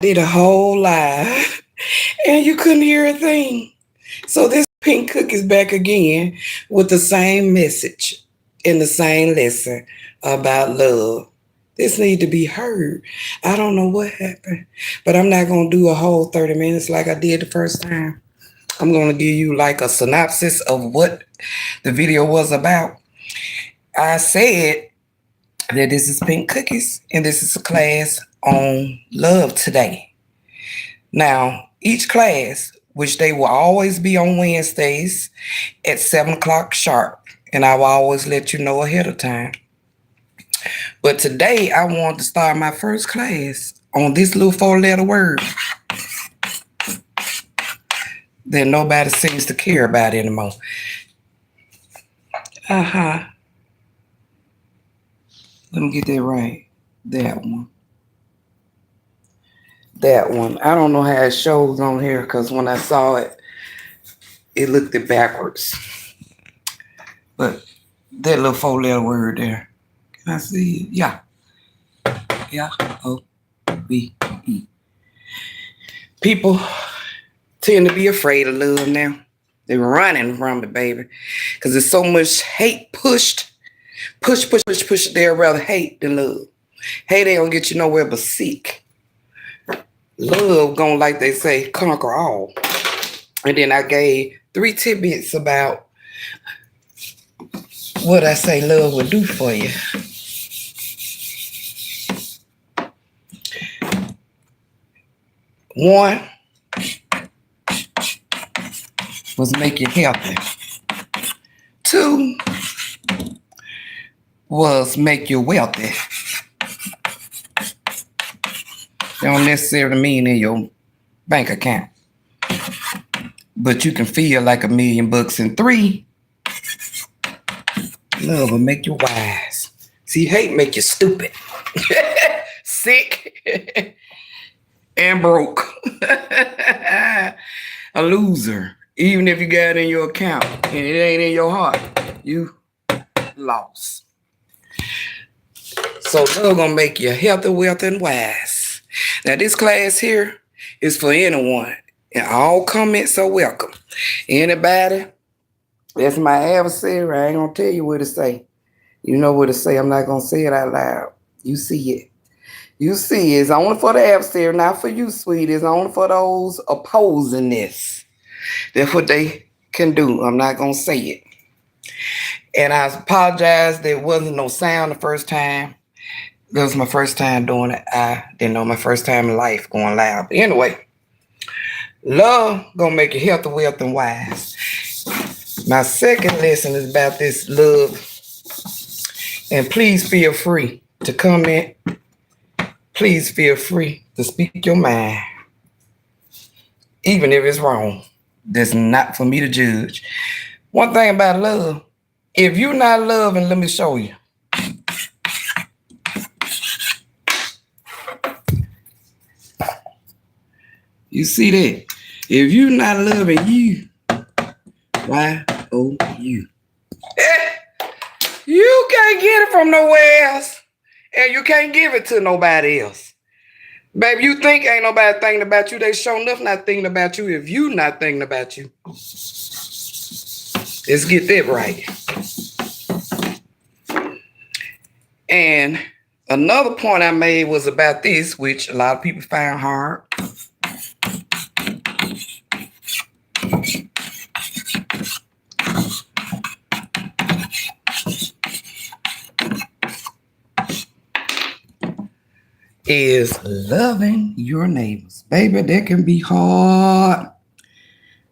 Did a whole live and you couldn't hear a thing. So this pink cookie's back again with the same message in the same lesson about love. This need to be heard. I don't know what happened, but I'm not gonna do a whole 30 minutes like I did the first time. I'm gonna give you like a synopsis of what the video was about. I said that this is Pink Cookies and this is a class on love today. Now, each class, which they will always be on Wednesdays at 7 o'clock sharp, and I will always let you know ahead of time. But today, I want to start my first class on this little four-letter word that nobody seems to care about anymore. Uh-huh. Let me get that right. That one. That one. I don't know how it shows on here because when I saw it, it looked it backwards. But that little four-letter word there. Can I see it? Yeah. Yeah. O-B-E. People tend to be afraid of love now. They're running from it, baby. Because there's so much hate pushed. Push. They'd rather hate than love. Hate ain't gonna get you nowhere but sick. Love gonna, like they say, conquer all. And then I gave 3 tidbits about what I say love will do for you. One was make you healthy. 2 was make you wealthy. They don't necessarily mean in your bank account. But you can feel like $1 million. And 3, love will make you wise. See, hate make you stupid, sick, and broke. A loser. Even if you got it in your account and it ain't in your heart, you lost. So love gonna make you healthy, wealthy, and wise. Now this class here is for anyone. And all comments are welcome. Anybody that's my adversary, I ain't gonna tell you what to say. You know what to say. I'm not gonna say it out loud. You see it. You see it. It's only for the adversary, not for you, sweetie. It's only for those opposing this. That's what they can do. I'm not gonna say it. And I apologize. There wasn't no sound the first time. That was my first time doing it. I didn't know my first time in life going loud. But anyway, love gonna make you healthy, wealthy, and wise. My second lesson is about this love. And please feel free to comment. Please feel free to speak your mind. Even if it's wrong. That's not for me to judge. One thing about love, if you're not loving, let me show you. You see that? If you're not loving you, Y-O-U. You can't get it from nowhere else. And you can't give it to nobody else. Baby, you think ain't nobody thinking about you. They sure enough not thinking about you if you not thinking about you. Let's get that right. And another point I made was about this, which a lot of people found hard. Is loving your neighbors. Baby, that can be hard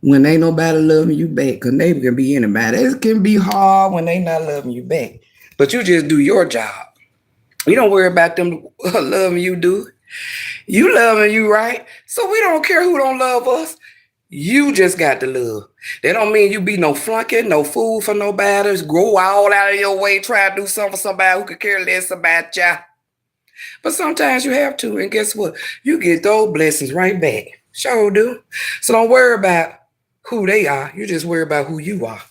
when ain't nobody loving you back. Because neighbor can be anybody. It can be hard when they not loving you back. But you just do your job. You don't worry about them loving you, do it. You loving you, right? So we don't care who don't love us. You just got to love. That don't mean you be no flunky, no fool for nobody. Grow all out of your way, try to do something for somebody who could care less about you. But sometimes you have to, and guess what? You get those blessings right back. Sure do. So don't worry about who they are. You just worry about who you are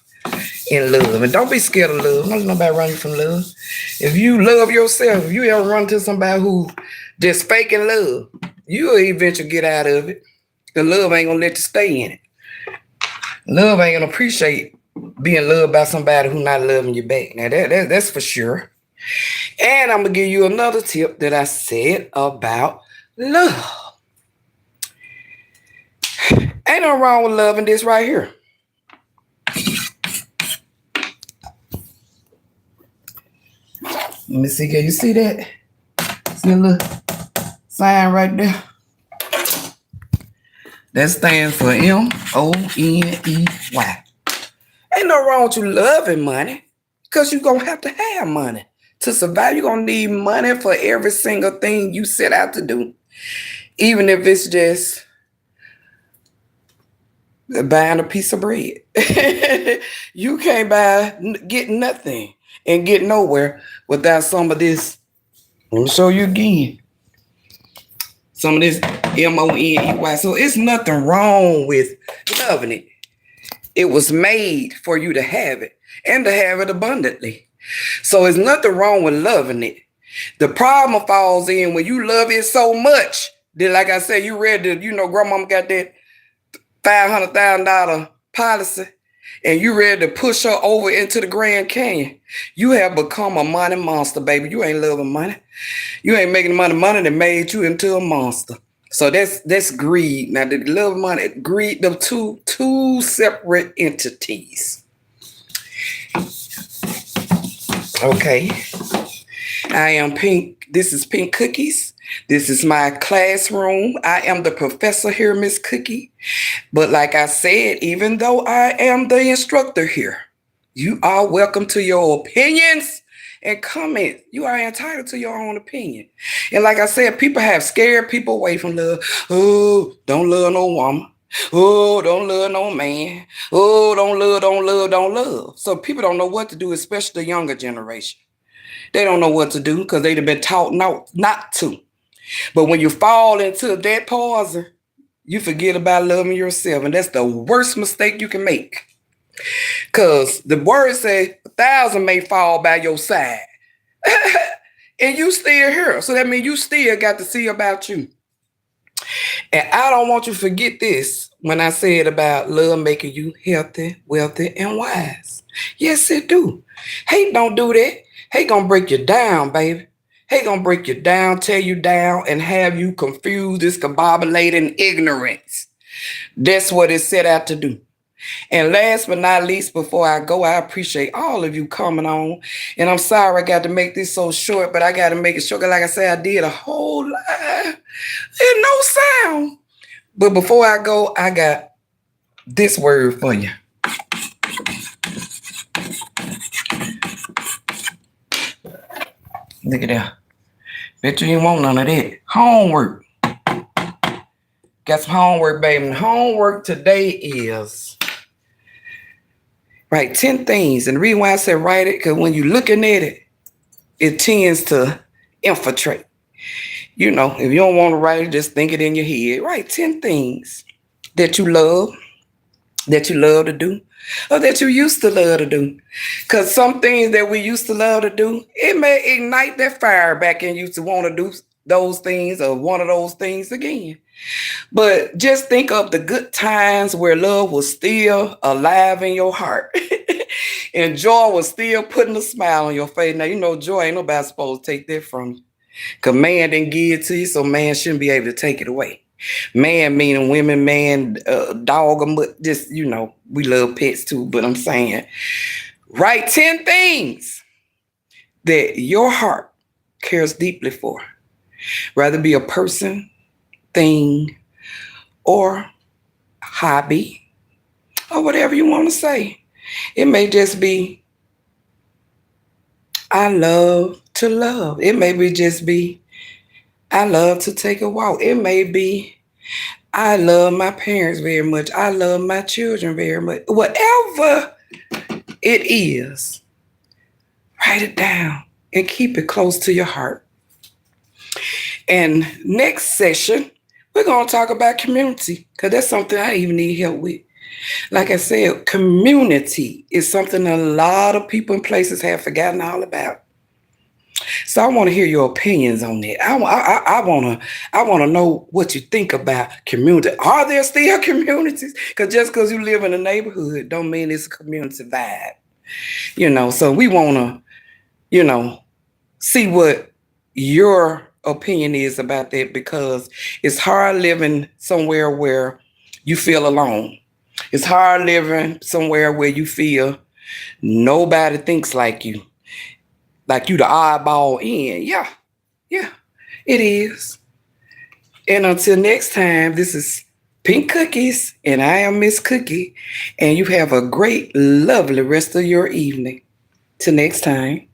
in love. And don't be scared of love. Don't let nobody run you from love. If you love yourself, if you ever run to somebody who Just faking love. You'll eventually get out of it. The love ain't gonna let you stay in it. Love ain't gonna appreciate being loved by somebody who not loving you back. Now that's for sure. And I'm gonna give you another tip that I said about love. Ain't no wrong with loving this right here. Let me see. Can you see that? See a little sign right there? That stands for MONEY. Ain't no wrong with you loving money, because you're going to have money. To survive, you're going to need money for every single thing you set out to do. Even if it's just buying a piece of bread. You can't get nothing and get nowhere without some of this. I'm going to show you again. Some of this MONEY. So it's nothing wrong with loving it. It was made for you to have it and to have it abundantly. So there's nothing wrong with loving it. The problem falls in when you love it so much that, like I said, you read that, grandmama got that $500,000 policy and you ready to push her over into the Grand Canyon. You have become a money monster, baby. You ain't loving money. You ain't making money that made you into a monster. So that's greed. Now, the love money, greed, them two separate entities. Okay. I am Pink. This is Pink Cookies. This is my classroom. I am the professor here, Miss Cookie. But like I said, even though I am the instructor here, you are welcome to your opinions and comments. You are entitled to your own opinion. And like I said, people have scared people away from love. Oh, don't love no woman. Oh, don't love no man. Oh, don't love. So people don't know what to do, especially the younger generation. They don't know what to do because they've been taught not to. But when you fall into that poison, you forget about loving yourself. And that's the worst mistake you can make. Because the word says 1,000 may fall by your side. And you still here. So that means you still got to see about you. And I don't want you to forget this when I said about love making you healthy, wealthy, and wise. Yes, it do. Hate don't do that. Hate gonna break you down, baby. Hate gonna break you down, tear you down, and have you confused, discombobulated, and ignorance. That's what it's set out to do. And last but not least, before I go, I appreciate all of you coming on. And I'm sorry I got to make this so short, but I got to make it short. Like I said, I did a whole lot and no sound. But before I go, I got this word for you. Look at that. Bet you ain't want none of that. Homework. Got some homework, baby. Homework today is write 10 things. And the reason why I said write it, because when you're looking at it, it tends to infiltrate. If you don't want to write it, just think it in your head. Write 10 things that you love to do, or that you used to love to do. Because some things that we used to love to do, it may ignite that fire back in you to want to do those things or one of those things again. But just think of the good times where love was still alive in your heart. And joy was still putting a smile on your face. Now, joy ain't nobody supposed to take that from you. Because man didn't give it to you, so man shouldn't be able to take it away. Man meaning women, man, dog, just, we love pets too, but I'm saying, write 10 things that your heart cares deeply for. Rather be a person, thing, or hobby, or whatever you want to say. It may just be, I love to love. It may just be, I love to take a walk. It may be, I love my parents very much. I love my children very much. Whatever it is, write it down and keep it close to your heart. And next session, we're going to talk about community, because that's something I even need help with. Like I said, community is something a lot of people and places have forgotten all about. So I want to hear your opinions on that. I want to know what you think about community. Are there still communities? Because just because you live in a neighborhood don't mean it's a community vibe. So we want to, you know, see what your opinion is about that, because it's hard living somewhere where you feel alone. It's hard living somewhere where you feel nobody thinks like you the oddball in. Yeah, yeah, it is. And until next time, this is Pink Cookies, and I am Miss Cookie, and you have a great, lovely rest of your evening. Till next time.